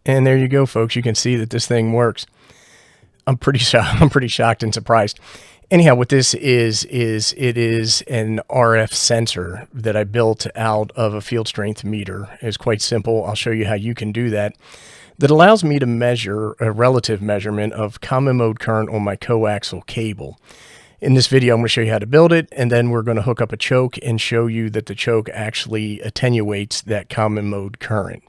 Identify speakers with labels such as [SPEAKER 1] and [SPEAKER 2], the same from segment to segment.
[SPEAKER 1] And there you go, folks. You can see that this thing works. I'm pretty shocked and surprised. Anyhow, what this is it is an RF sensor that I built out of a field strength meter. It's quite simple. I'll show you how you can do that. That allows me to measure a relative measurement of common mode current on my coaxial cable. In this video, I'm going to show you how to build it, and then we're going to hook up a choke and show you that the choke actually attenuates that common mode current.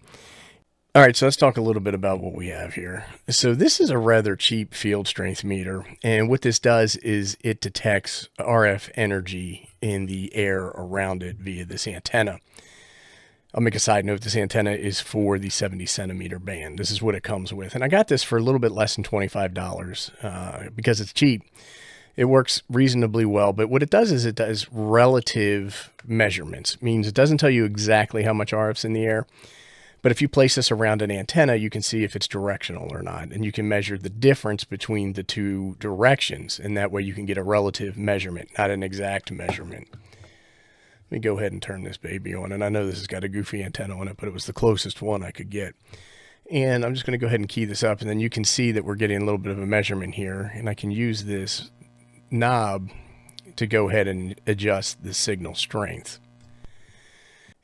[SPEAKER 1] All right, so let's talk a little bit about what we have here. So this is a rather cheap field strength meter, and what this does is it detects RF energy in the air around it via this antenna. I'll make a side note, this antenna is for the 70 centimeter band. This is what it comes with, and I got this for a little bit less than $25 because it's cheap. It works reasonably well, but what it does is it does relative measurements. It means it doesn't tell you exactly how much RF's in the air, but if you place this around an antenna, you can see if it's directional or not, and you can measure the difference between the two directions, and that way you can get a relative measurement, not an exact measurement. Let me go ahead and turn this baby on, and I know this has got a goofy antenna on it, but it was the closest one I could get. And I'm just going to go ahead and key this up, and then you can see that we're getting a little bit of a measurement here, and I can use this knob to go ahead and adjust the signal strength.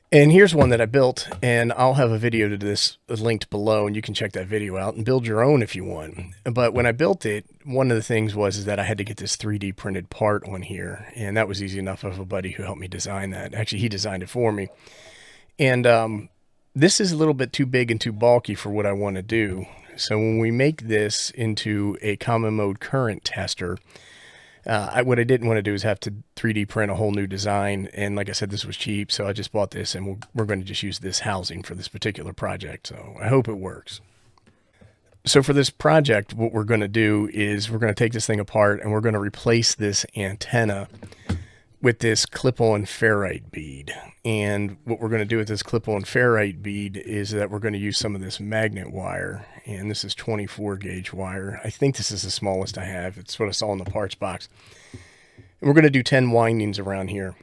[SPEAKER 1] And here's one that I built, and I'll have a video to this linked below, and you can check that video out and build your own if you want. But when I built it, one of the things was that I had to get this 3D printed part on here, and that was easy enough of a buddy who helped me design that. Actually, he designed it for me. And this is a little bit too big and too bulky for what I want to do. So when we make this into a common mode current tester, what I didn't want to do is have to 3D print a whole new design. And like I said, this was cheap, so I just bought this, and we're going to just use this housing for this particular project. So I hope it works. So for this project, what we're going to do is we're going to take this thing apart, and we're going to replace this antenna with this clip-on ferrite bead. And what we're going to do with this clip-on ferrite bead is that we're going to use some of this magnet wire, and this is 24 gauge wire. I think this is the smallest I have. It's what I saw in the parts box. And we're going to do 10 windings around here.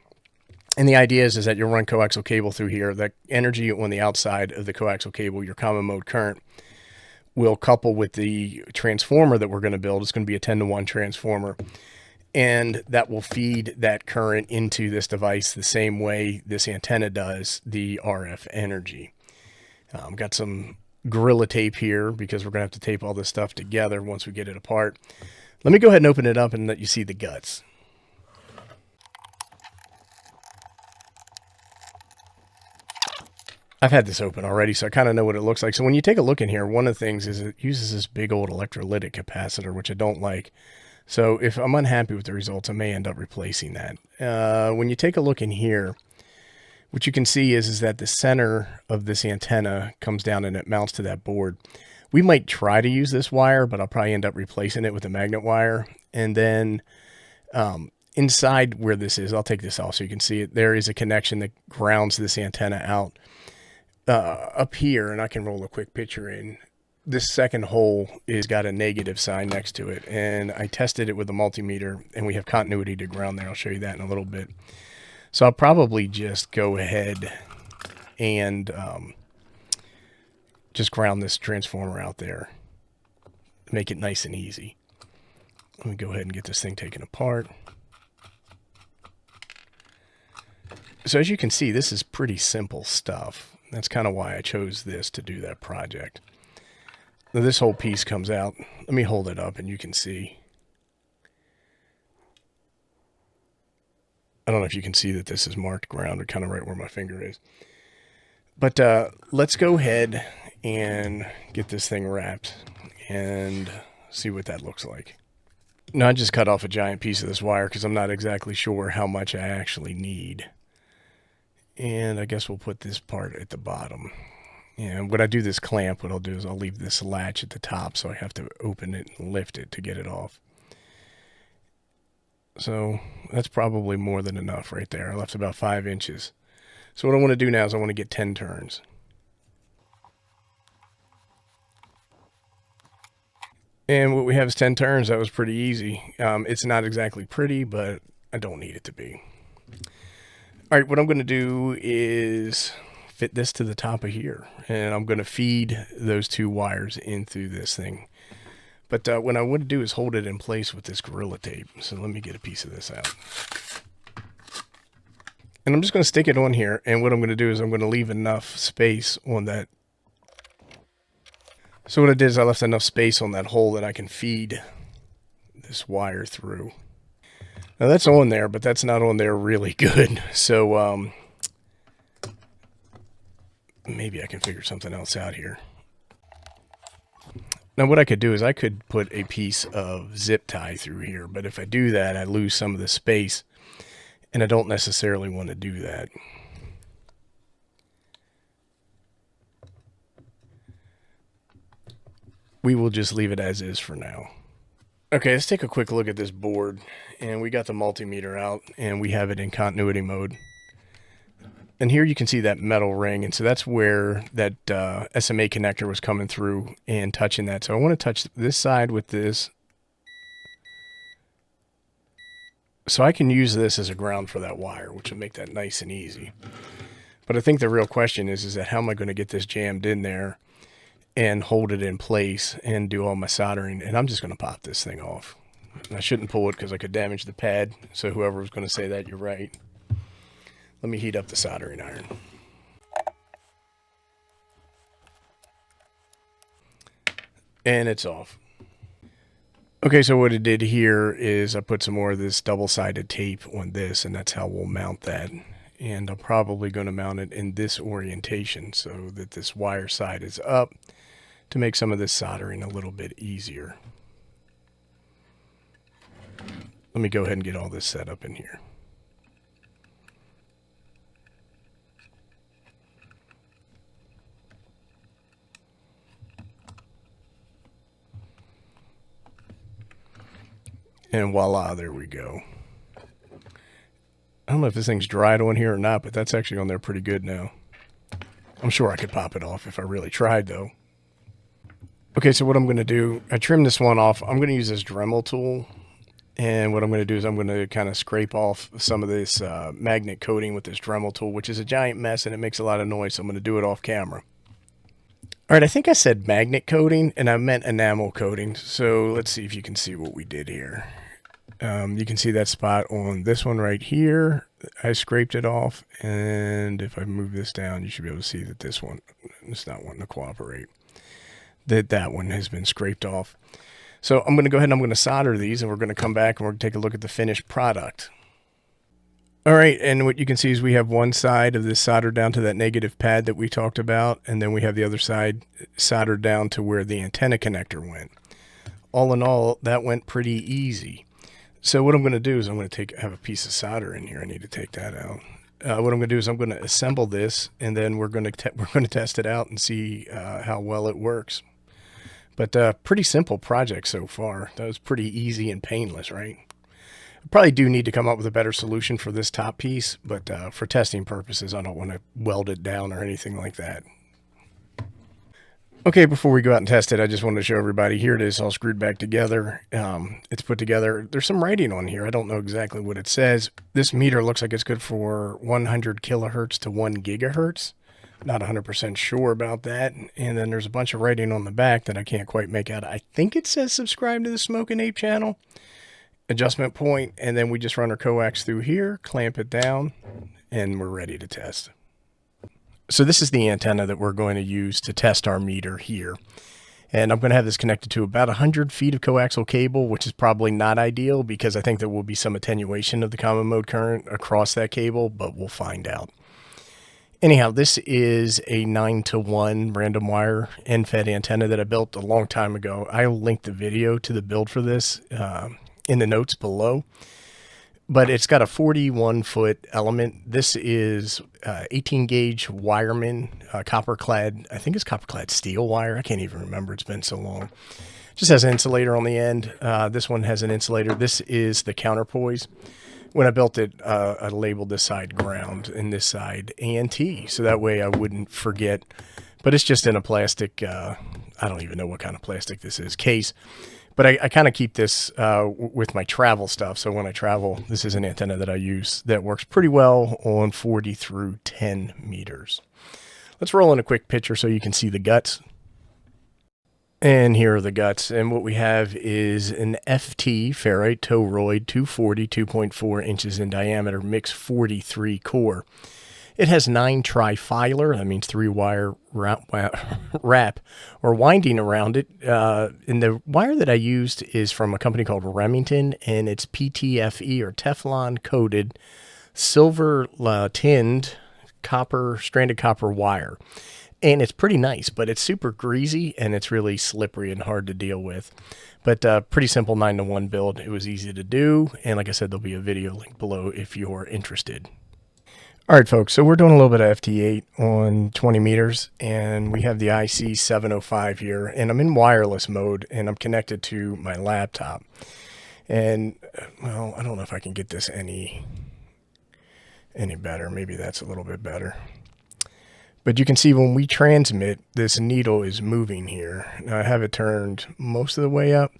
[SPEAKER 1] And the idea is that you'll run coaxial cable through here. That energy on the outside of the coaxial cable, your common mode current, will couple with the transformer that we're going to build. It's going to be a 10-to-1 transformer. And that will feed that current into this device the same way this antenna does the RF energy. Got some Gorilla tape here because we're going to have to tape all this stuff together once we get it apart. Let me go ahead and open it up and let you see the guts. I've had this open already, so I kind of know what it looks like. So when you take a look in here, one of the things is it uses this big old electrolytic capacitor, which I don't like. So if I'm unhappy with the results, I may end up replacing that. When you take a look in here, what you can see is that the center of this antenna comes down and it mounts to that board. We might try to use this wire, but I'll probably end up replacing it with a magnet wire. And then inside where this is, I'll take this off so you can see it. There is a connection that grounds this antenna out up here, and I can roll a quick picture in. This second hole is got a negative sign next to it, and I tested it with a multimeter, and we have continuity to ground there. I'll show you that in a little bit. So I'll probably just go ahead and just ground this transformer out there, make it nice and easy. Let me go ahead and get this thing taken apart. So as you can see, this is pretty simple stuff. That's kind of why I chose this to do that project. Now this whole piece comes out. Let me hold it up and you can see. I don't know if you can see that this is marked ground, kind of right where my finger is. But let's go ahead and get this thing wrapped and see what that looks like. Now I just cut off a giant piece of this wire because I'm not exactly sure how much I actually need. And I guess we'll put this part at the bottom. And when I do this clamp, what I'll do is I'll leave this latch at the top, so I have to open it and lift it to get it off. So that's probably more than enough right there. I left about 5 inches. So what I want to do now is I want to get 10 turns. And what we have is 10 turns. That was pretty easy. It's not exactly pretty, but I don't need it to be. All right, what I'm going to do is fit this to the top of here. And I'm going to feed those 2 wires in through this thing. But what I want to do is hold it in place with this Gorilla Tape. So let me get a piece of this out. And I'm just going to stick it on here. And what I'm going to do is I'm going to leave enough space on that. So what I did is I left enough space on that hole that I can feed this wire through. Now that's on there, but that's not on there really good. So maybe I can figure something else out here. Now what I could do is I could put a piece of zip tie through here, but if I do that, I lose some of the space, and I don't necessarily want to do that. We will just leave it as is for now. Okay, let's take a quick look at this board, and we got the multimeter out, and we have it in continuity mode. And here you can see that metal ring, and so that's where that SMA connector was coming through and touching that. So I want to touch this side with this, so I can use this as a ground for that wire, which will make that nice and easy. But I think the real question is that how am I going to get this jammed in there and hold it in place and do all my soldering? And I'm just going to pop this thing off. And I shouldn't pull it because I could damage the pad. So whoever was going to say that, you're right. Let me heat up the soldering iron. And it's off. Okay, so what I did here is I put some more of this double-sided tape on this, and that's how we'll mount that. And I'm probably going to mount it in this orientation so that this wire side is up, to make some of this soldering a little bit easier. Let me go ahead and get all this set up in here. And voila, there we go. I don't know if this thing's dried on here or not, but that's actually on there pretty good now. I'm sure I could pop it off if I really tried, though. Okay, so what I'm going to do, I trimmed this one off. I'm going to use this Dremel tool. And what I'm going to do is I'm going to kind of scrape off some of this magnet coating with this Dremel tool, which is a giant mess and it makes a lot of noise. So I'm going to do it off camera. All right, I think I said magnet coating and I meant enamel coating. So let's see if you can see what we did here. You can see that spot on this one right here. I scraped it off. And if I move this down, you should be able to see that this one is not wanting to cooperate. That one has been scraped off. So I'm going to go ahead and I'm going to solder these, and we're going to come back and we're going to take a look at the finished product. All right, and what you can see is we have one side of this soldered down to that negative pad that we talked about, and then we have the other side soldered down to where the antenna connector went. All in all, that went pretty easy. So what I'm going to do is I'm going to have a piece of solder in here. I need to take that out. What I'm going to do is I'm going to assemble this, and then we're going to test it out and see how well it works. But pretty simple project so far. That was pretty easy and painless, right? I probably do need to come up with a better solution for this top piece, but for testing purposes, I don't want to weld it down or anything like that. Okay, before we go out and test it, I just wanted to show everybody. Here it is all screwed back together. It's put together. There's some writing on here. I don't know exactly what it says. This meter looks like it's good for 100 kilohertz to 1 gigahertz. Not 100% sure about that. And then there's a bunch of writing on the back that I can't quite make out. I think it says subscribe to the TheSmokinApe channel. Adjustment point, and then we just run our coax through here, clamp it down, and we're ready to test. So this is the antenna that we're going to use to test our meter here. And I'm going to have this connected to about 100 feet of coaxial cable, which is probably not ideal because I think there will be some attenuation of the common mode current across that cable, but we'll find out. Anyhow, this is a 9-to-1 random wire end-fed antenna that I built a long time ago. I'll link the video to the build for this in the notes below. But it's got a 41-foot element. This is 18-gauge wireman, copper-clad, I think it's copper-clad steel wire. I can't even remember. It's been so long. Just has an insulator on the end. This one has an insulator. This is the counterpoise. When I built it, I labeled this side ground and this side ANT, so that way I wouldn't forget. But it's just in a plastic, I don't even know what kind of plastic this is, case. But I kind of keep this with my travel stuff. So when I travel, this is an antenna that I use that works pretty well on 40 through 10 meters. Let's roll in a quick picture so you can see the guts. And here are the guts. And what we have is an FT, ferrite toroid, 240, 2.4 inches in diameter, mix 43 core. It has 9 trifilar, that means 3-wire wrap or winding around it. And the wire that I used is from a company called Remington, and it's PTFE or Teflon coated silver tinned stranded copper wire. And it's pretty nice, but it's super greasy and it's really slippery and hard to deal with. But pretty simple 9-to-1 build. It was easy to do. And like I said, there'll be a video link below if you're interested. All right, folks, so we're doing a little bit of FT8 on 20 meters, and we have the IC705 here, and I'm in wireless mode, and I'm connected to my laptop. And, well, I don't know if I can get this any better. Maybe that's a little bit better. But you can see when we transmit, this needle is moving here. Now, I have it turned most of the way up.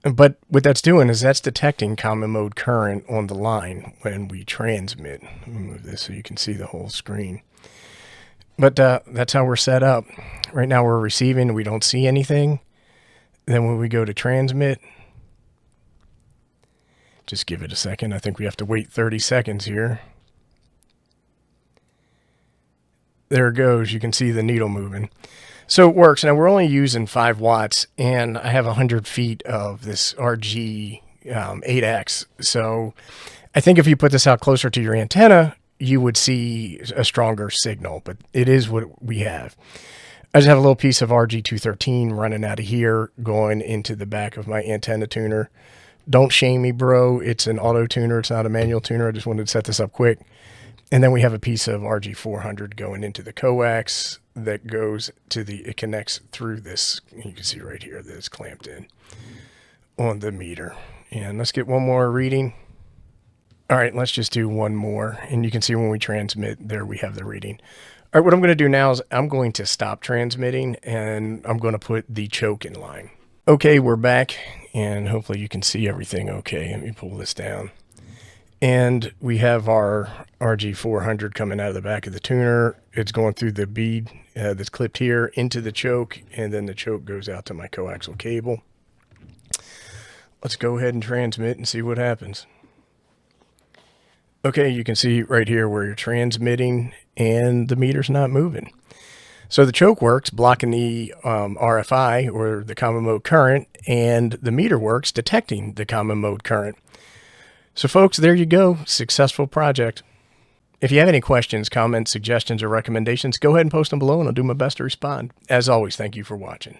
[SPEAKER 1] But what that's doing is that's detecting common mode current on the line when we transmit. Let me move this so you can see the whole screen. But that's how we're set up. Right now we're receiving, we don't see anything. Then when we go to transmit, just give it a second. I think we have to wait 30 seconds here. There it goes. You can see the needle moving. So it works. Now we're only using 5 watts, and I have 100 feet of this RG8X. So I think if you put this out closer to your antenna, you would see a stronger signal, but it is what we have. I just have a little piece of RG213 running out of here, going into the back of my antenna tuner. Don't shame me, bro. It's an auto tuner. It's not a manual tuner. I just wanted to set this up quick. And then we have a piece of RG400 going into the coax that goes to it connects through this. You can see right here that it's clamped in on the meter. And let's get one more reading. All right, let's just do one more. And you can see when we transmit, there we have the reading. All right, what I'm going to do now is I'm going to stop transmitting, and I'm going to put the choke in line. Okay, we're back, and hopefully you can see everything okay. Let me pull this down. And we have our RG400 coming out of the back of the tuner. It's going through the bead that's clipped here into the choke, and then the choke goes out to my coaxial cable. Let's go ahead and transmit and see what happens. Okay, you can see right here where you're transmitting and the meter's not moving. So the choke works, blocking the RFI or the common mode current, and the meter works, detecting the common mode current. So folks, there you go. Successful project. If you have any questions, comments, suggestions, or recommendations, go ahead and post them below and I'll do my best to respond. As always, thank you for watching.